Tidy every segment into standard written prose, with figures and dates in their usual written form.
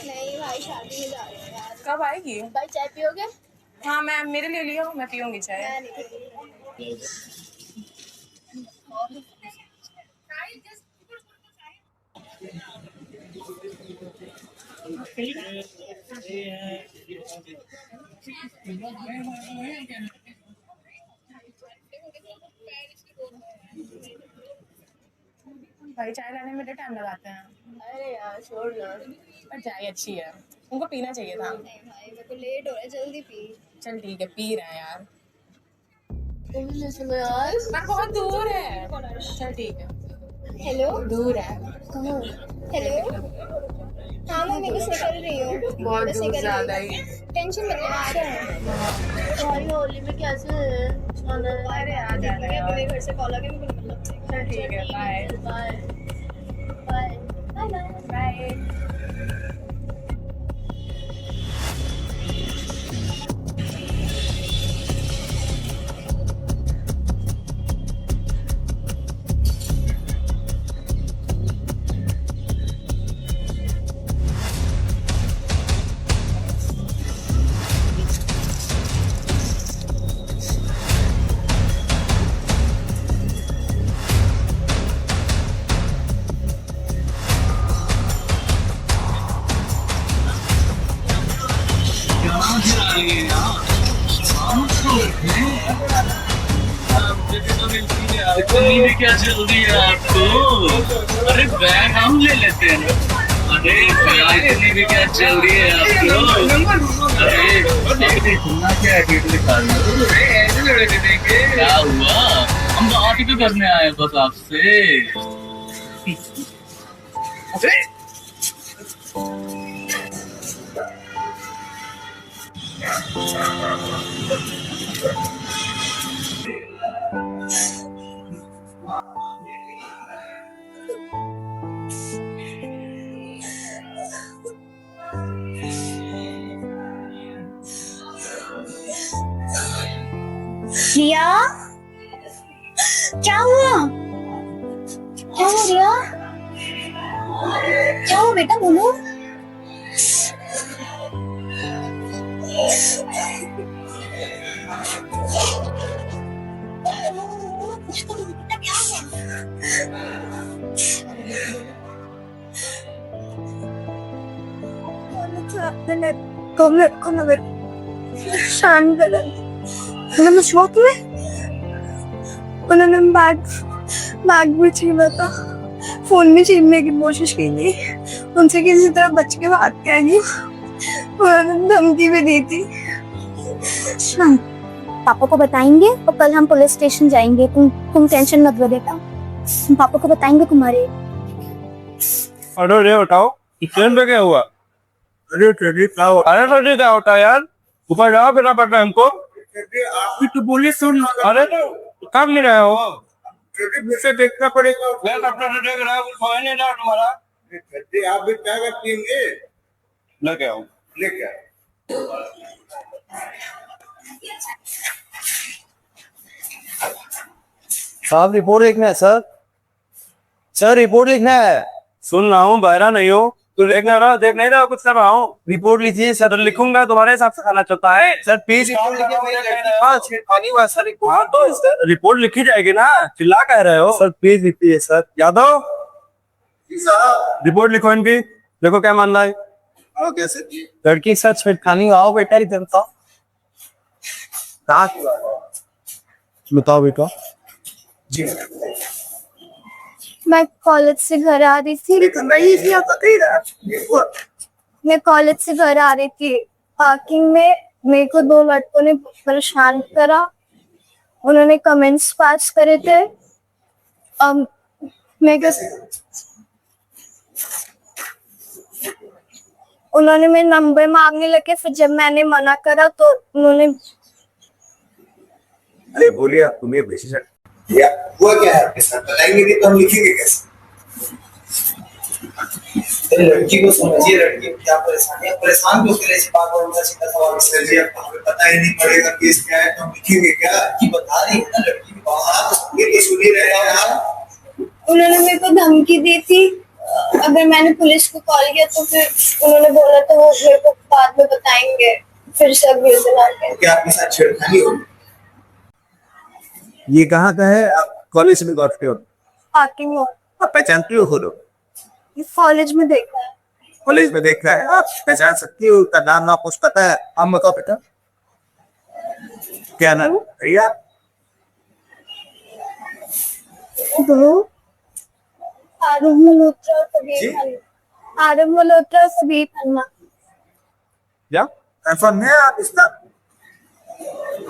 नहीं भाई, शादी में जा रहे हैं यार। कब आएगी? भाई चाय पियोगे? हाँ मैं मेरे लिए लियो, मैं पीऊंगी चाय। मैं नहीं पीऊंगी। भाई चाय लाने में टाइम लगाते हैं। अरे यार छोड़ ना। पर चाय अच्छी है, उनको पीना चाहिए था। नहीं भाई, मेरे को लेट हो रहा है, जल्दी पी। चल ठीक है, पी रहे हैं यार। सुनो यार, पर बहुत दूर है। चल ठीक है। हेलो, दूर है। कहाँ? हेलो, हाँ मैं मेरे को कर रही हूँ। बहुत बस दूर निकल ज्यादा रही ही। हूँ। टेंशन मत लेना, आ रहे हैं। भाई होली में कैसे आना है? अरे आ जाना है मेरे यार। घर से कॉल आ गया, मेरे को निकलना पड़ेगा। चल ठीक है, bye bye bye bye bye. इतनी क्या जल्दी है आपको? अरे बैग हम ले लेते हैं ना। अरे इतनी भी क्या जल्दी है आपको? अरे सुनना क्या है, क्या हुआ? हम बात ही तो करने आए बस आपसे। रिया, क्या हुआ? क्या हुआ रिया? क्या हुआ बेटा, बोलो। शांत उन्होंने शौक में उन्होंने बैग भी छीना था, फोन भी छीनने की कोशिश की थी, उनसे किसी तरह बच के भाग के आई। उन्होंने धमकी भी दी थी। पापा को बताएंगे और कल हम पुलिस स्टेशन जाएंगे। तुम टेंशन मत लो बेटा, हम पापा को बताएंगे तुम्हारे। अरे रे बताओ, ट्रेन पे क्या हुआ? अरे ट्रेन क्या हुआ? अरे ट्रेन क्या होता है यार? ऊपर जाओ, बिना पता है हमको। आप भी तो बोलिए सुन। अरे कब नहीं रहे हो? से देखना पड़ेगा। मैं अपना देख रहा हूँ, कोई नहीं रहा तुम्हारा। आप भी क्या पियेंगे? लेके आओ, लेके आओ। साहब रिपोर्ट लिखना है सर। सर रिपोर्ट लिखना है। सुन रहा हूँ, बहरा नहीं हो तू। देखना रहा, देख नहीं रहा, कुछ कर रहा हूँ। रिपोर्ट लिखिए सर। लिखूंगा, तुम्हारे हिसाब से खाना चलता है सर प्लीज रिपोर्ट लिखी जाएगी ना, चिल्ला कह रहे हो? सर प्लीज लिखिए सर। यादव रिपोर्ट लिखो इनकी, देखो क्या मान रहा है। कैसे लड़की सर छेड़खानी आओ बेटा इधर तो। बताओ बेटा। जी मैं कॉलेज से घर आ रही थी। मैं कॉलेज से घर आ रही थी, पार्किंग में मेरे को दो लड़कों ने परेशान करा। उन्होंने कमेंट्स पास करे थे। उन्होंने मेरे नंबर मांगने लगे, फिर जब मैंने मना करा तो उन्होंने। अरे बोलिए तुम्हें बेसिस हुआ क्या है आपके साथ, बताएंगे कि तो हम लिखेंगे कैसे? लड़की को समझिए, लड़की को क्या परेशानी है, परेशान क्यों करे? इस बात पर उनका सीधा सवाल कर दिया, हमें पता ही नहीं पड़ेगा केस क्या है तो हम लिखेंगे क्या? कि बता रही है ना लड़की आप ये सुन ही रहे हैं आप। उन्होंने मेरे को धमकी दी थी, अगर मैंने पुलिस को कॉल किया तो फिर उन्होंने बोला तो वो मेरे को बाद में बताएंगे, फिर से अगले दिन आके। क्या आपके साथ छेड़खानी हो? ये कहाँ का है? आप कॉलेज में गौर हो? पार्किंग में। आप पहचानती हो खुद? ये कॉलेज में देखा है। कॉलेज में देख रहा है, आप पहचान सकती हो? उसका नाम ना कुछ पता है? हम बताओ बेटा, क्या नाम है भैया? दो आरव मल्होत्रा, सबीर खन्ना। आरव मल्होत्रा, सबीर खन्ना। क्या कंफर्म है आप इसका?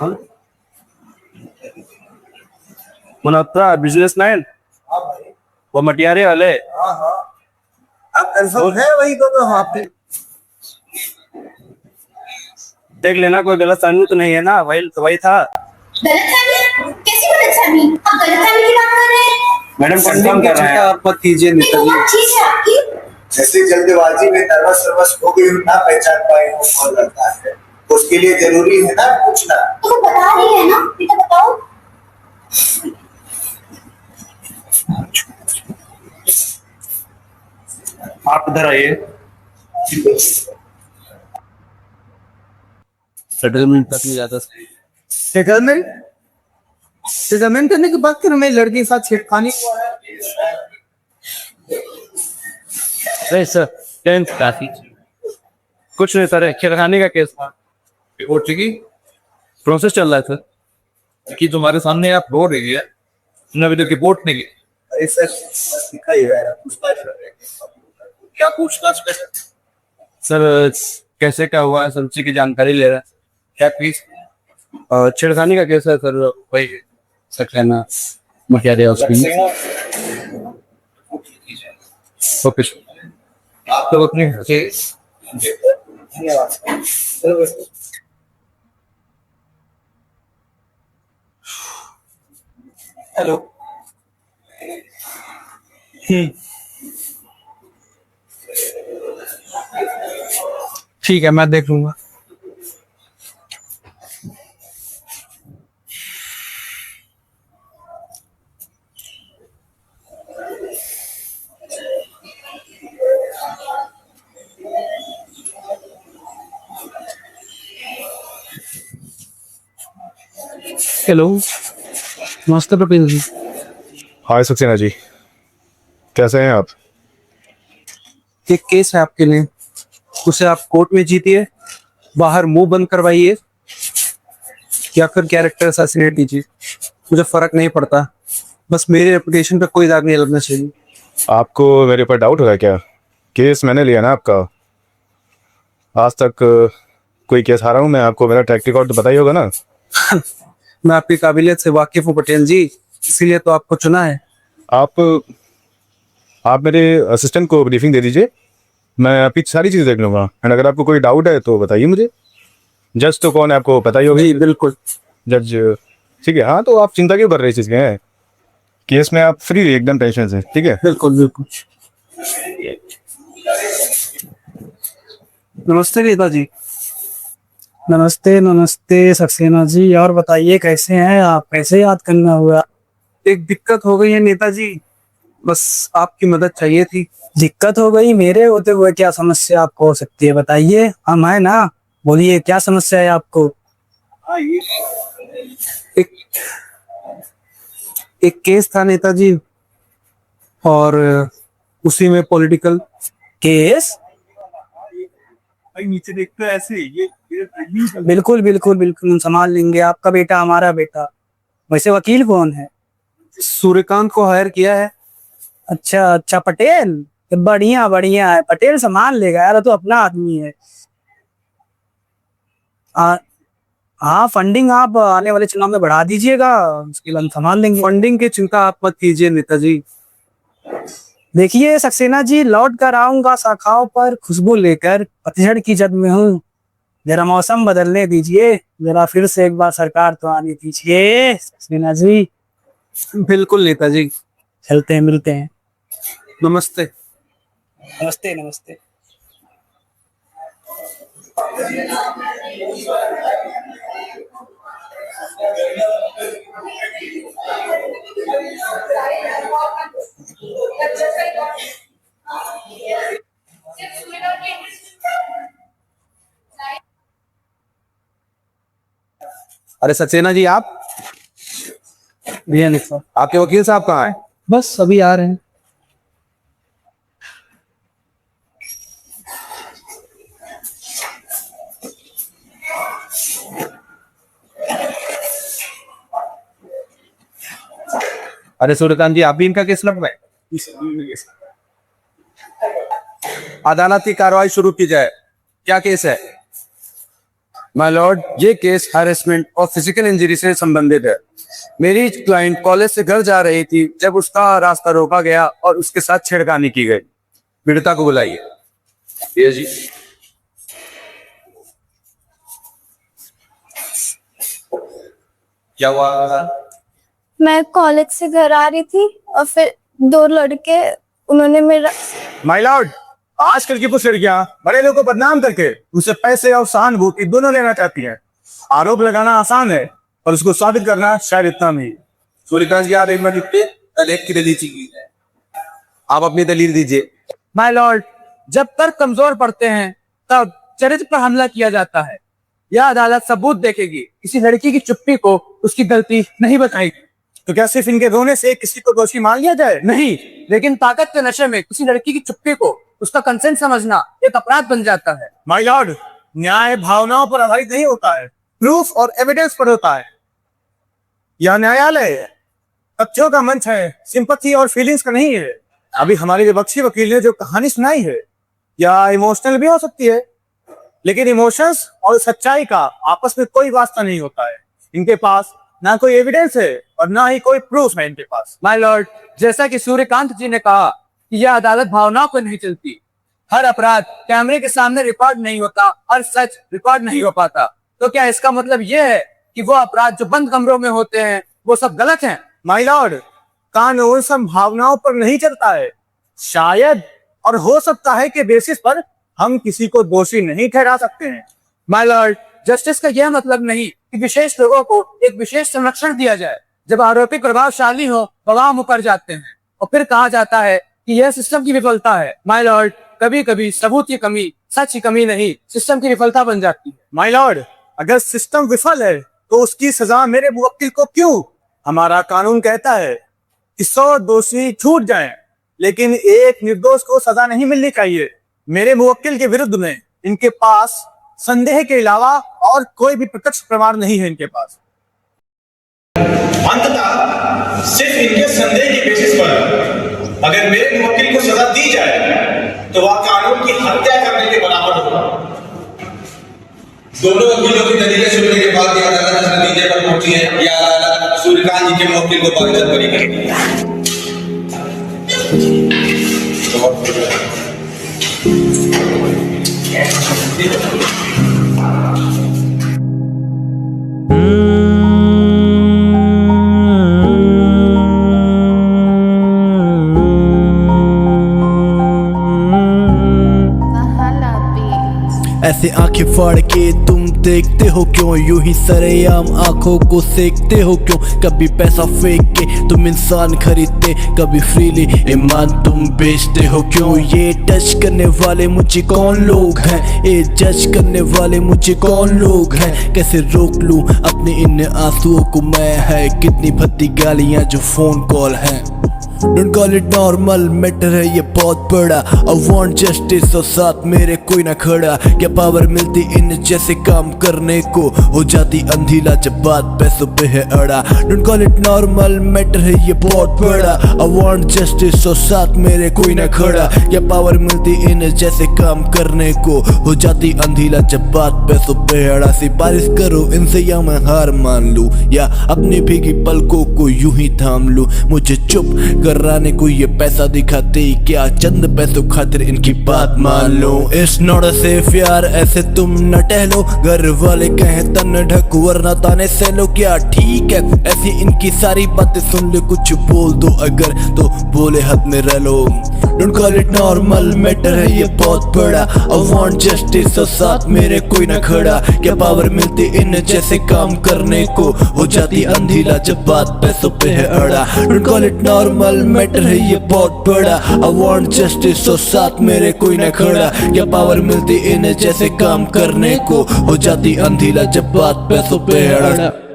हाँ? मल्होत्रा बिजनेसमैन, हाँ भाई। वो मटियारे वाले। हाँ हाँ, आप कंफर्म है वही तो वहाँ पे? देख लेना, कोई गलत फहमी तो नहीं है ना? वही था। गलतफहमी? कैसी गलतफहमी? आप गलतफहमी की बात कर रहे हैं? मैडम कंफर्म कर रहे हैं। आप मत कीजिए ये तो बात ठीक है आपकी। जैसे जल्दबाजी में नर्वस हो गई ना, पहचान पाए हो कौन लड़का है, उसके लिए जरूरी है ना पूछना। तो वो बता रही है ना, ये तो बताओ। आप इधर आइए। सेटलमेंट तक नहीं जाता। सेटलमेंट सेटलमेंट करने की बात कर, मैं लड़के के साथ छेड़खानी। नहीं सर, 10th काफी कुछ नहीं सर, छेड़खानी का केस था। रिपोर्ट की प्रोसेस चल रहा है सर। कि तुम्हारे सामने आप रो रही है, तुमने अभी तक रिपोर्ट नहीं की। अरे सर, बस लिखा ही है, पूछताछ कर रहे हैं। क्या पूछताछ कर? सर कैसे क्या हुआ है, सब्जी की जानकारी ले रहा है। क्या प्लीज? छेड़खानी का केस है सर, वही सक्सेना मटियारे उसकी। Okay sir. आप लोग अपने हेलो। ठीक है, मैं देख लूंगा। हेलो, नमस्ते प्रवीण जी। हाय सक्सेना जी, कैसे हैं आप? एक केस है आपके लिए, उसे आप कोर्ट में जीतिए, बाहर मुंह बंद करवाइए या फिर कैरेक्टर असैसिनेट कीजिए, मुझे फर्क नहीं पड़ता, बस मेरे रेपुटेशन पे कोई दाग नहीं लगना चाहिए। आपको मेरे ऊपर डाउट होगा क्या? केस मैंने लिया ना आपका। आज तक कोई केस हारा हूँ मैं? आपको मेरा ट्रैक रिकॉर्ड तो पता ही होगा ना। मैं आपकी काबिलियत से वाकिफ हूँ पटेल जी, इसीलिए तो आपको चुना है। आप मेरे असिस्टेंट को ब्रीफिंग दे दीजिए, मैं आपकी सारी चीज़ देख लूँगा। एंड अगर आपको कोई डाउट है तो बताइए मुझे। जज तो कौन है आपको पता ही होगा। जी बिल्कुल। जज ठीक है। हाँ, तो आप चिंता क्यों कर रहे हैं इस चीज़ के? केस में आप फ्री रहिए एकदम टेंशन से, ठीक है? बिल्कुल बिल्कुल। नमस्ते रीता जी। नमस्ते नमस्ते सक्सेना जी, और बताइए कैसे हैं आप, कैसे याद करना हुआ? एक दिक्कत हो गई है नेताजी, बस आपकी मदद चाहिए थी। दिक्कत हो गई? मेरे होते हुए क्या समस्या आपको हो सकती है, बताइए, हम है ना, बोलिए क्या समस्या है आपको? एक एक केस था नेताजी, और उसी में पॉलिटिकल केस? नीचे देखते ऐसे ये बिल्कुल बिल्कुल बिल्कुल, हम संभाल लेंगे, आपका बेटा हमारा बेटा। वैसे वकील कौन है? सूर्यकांत को हायर किया है। अच्छा अच्छा, पटेल, बढ़िया बढ़िया है, पटेल संभाल लेगा यार, तो अपना आदमी है। हाँ, फंडिंग आप आने वाले चुनाव में बढ़ा दीजिएगा, उसके लिए हम संभाल लेंगे। फंडिंग की चिंता आप मत कीजिए नेताजी। देखिए सक्सेना जी, लौट कर आऊंगा शाखाओं पर खुशबू लेकर, पतझड़ की जद में हूँ, जरा मौसम बदलने दीजिए, जरा फिर से एक बार सरकार तो आने दीजिए सक्सेना जी। बिल्कुल नेताजी, चलते हैं, मिलते हैं। नमस्ते। नमस्ते नमस्ते। अरे सक्सेना जी, आप भैया निकलो। आपके वकील साहब कहाँ हैं? बस अभी आ रहे हैं। अरे सूर्यकांत जी, आप भी इनका केस लड़ रहे हैं? अदालत की कार्रवाई शुरू की जाए। क्या केस है? माय लॉर्ड, ये केस हैरेसमेंट और फिजिकल इंजरी से संबंधित है। मेरी क्लाइंट कॉलेज से घर जा रही थी जब उसका रास्ता रोका गया और उसके साथ छेड़खानी की गई। पीड़िता को बुलाइए। ये जी। क्या हुआ? मैं कॉलेज से घर आ रही थी और फिर दो लड़के, उन्होंने मेरा माय लॉर्ड, आजकल की कुछ लड़कियां बड़े लोगों को बदनाम करके उसे पैसे और सहानुभूति दोनों लेना चाहती हैं। आरोप लगाना आसान है और उसको साबित करना शायद इतना नहीं। सूर्यकांत जी, आप एक मिनट की दलील दीजिए। आप अपनी दलील दीजिए। माय लॉर्ड, जब तर्क कमजोर पड़ते हैं तब चरित्र पर हमला किया जाता है। यह अदालत सबूत देखेगी। किसी लड़की की चुप्पी को उसकी गलती नहीं बताएगी। तो क्या सिर्फ इनके रोने से किसी को दोषी मान लिया जाए? नहीं, लेकिन ताकत के नशे में किसी लड़की की चुप्पी को उसका कंसेंट समझना एक अपराध बन जाता है। माय लॉर्ड, न्याय भावनाओं पर आधारित नहीं होता है, प्रूफ और एविडेंस पर होता है। यह न्यायालय है, तथ्यों का मंच है, सिंपैथी और फीलिंग्स का नहीं है। अभी हमारे विपक्षी वकील ने जो कहानी सुनाई है, यह इमोशनल भी हो सकती है, लेकिन इमोशंस और सच्चाई का आपस में कोई वास्ता नहीं होता है। इनके पास ना कोई एविडेंस है और ना ही कोई प्रूफ है इनके पास। माय लॉर्ड, जैसा कि सूर्यकांत जी ने कहा कि यह अदालत भावनाओं पर नहीं चलती। हर अपराध कैमरे के सामने रिकॉर्ड नहीं होता, हर सच रिकॉर्ड नहीं हो पाता। तो क्या इसका मतलब यह है कि वो अपराध जो बंद कमरों में होते हैं वो सब गलत हैं? माय लॉर्ड, कानून सब भावनाओं पर नहीं चलता है। शायद और हो सकता है कि बेसिस पर हम किसी को दोषी नहीं ठहरा सकते हैं। माय लॉर्ड, जस्टिस का यह मतलब नहीं कि विशेष लोगों को एक विशेष संरक्षण दिया जाए। जब आरोपी प्रभावशाली हो, गवाह मुकर जाते हैं और फिर कहा जाता है कि यह सिस्टम की विफलता है। माय लॉर्ड, कभी कभी सबूत की कमी सच की कमी नहीं, सिस्टम की विफलता बन जाती है। माय लॉर्ड, अगर सिस्टम विफल है तो उसकी सजा मेरे मुवक्किल को क्यों? हमारा कानून कहता है कि 100 दोषी छूट जाएं, लेकिन एक निर्दोष को सजा नहीं मिलनी चाहिए। मेरे मुवक्किल के विरुद्ध में इनके पास संदेह के अलावा और कोई भी प्रत्यक्ष प्रमाण नहीं है इनके पास। अंततः सिर्फ इनके संदेह के बेसिस पर अगर मेरे मुवक्किल को सजा दी जाए तो वह कानून की हत्या करने के बराबर होगा। दोनों वकीलों की दलीलें सुनने के बाद अदालत इस नतीजे पर पहुंची है या अदालत सूर्यकांत जी के मुवक्किल को बाइज्जत बरी करेगी। ऐसे आंखें फाड़ के तुम देखते हो क्यों? यूं ही सरेआम आंखों को सेकते हो क्यों? कभी पैसा फेंक के तुम इंसान खरीदते, कभी फ्रीली ईमान तुम बेचते हो क्यों? ये टच करने वाले मुझे कौन लोग हैं? ये जज करने वाले मुझे कौन लोग हैं? कैसे रोक लूं अपने इन आंसुओं को मैं? है कितनी भद्दी गालियां जो फोन कॉल है। Don't call it normal, matter है ये बहुत बड़ा। I want justice और साथ मेरे कोई ना खड़ा। क्या पावर मिलती इन जैसे काम करने को? हो जाती अंधीला जब बात पैसों पे है अड़ा। Don't call it normal, matter है ये बहुत बड़ा। I want justice और साथ मेरे कोई ना खड़ा। क्या पावर मिलती इन जैसे काम करने को? हो जाती अंधीला जब बात पैसों पे अड़ा। सिफारिश करो इनसे या मैं हार मान लूं, या अपनी भीगी पलकों को यूं ही थाम लूं। मुझे चुप कराने को ये पैसा दिखाते, क्या चंद पैसों खातिर इनकी बात मान लो। इस नॉट सेफ यार, ऐसे तुम न टहलो, घर वाले कहें तन ढक वरना ताने से लो। क्या ठीक है ऐसी इनकी सारी बातें सुन ले, कुछ बोल दो अगर तो बोले हद में रह लो। Don't call it normal, matter है ये बहुत बड़ा। I want justice और साथ मेरे कोई ना खड़ा। क्या पावर मिलती इन जैसे काम करने को, हो जाती अंधेला जब बात पैसों पे है अड़ा। Don't call it normal, matter है ये बहुत बड़ा। I want justice और साथ मेरे कोई ना खड़ा। क्या पावर मिलती इन जैसे काम करने को, हो जाती अंधेला जब बात पैसों पे है अड़ा।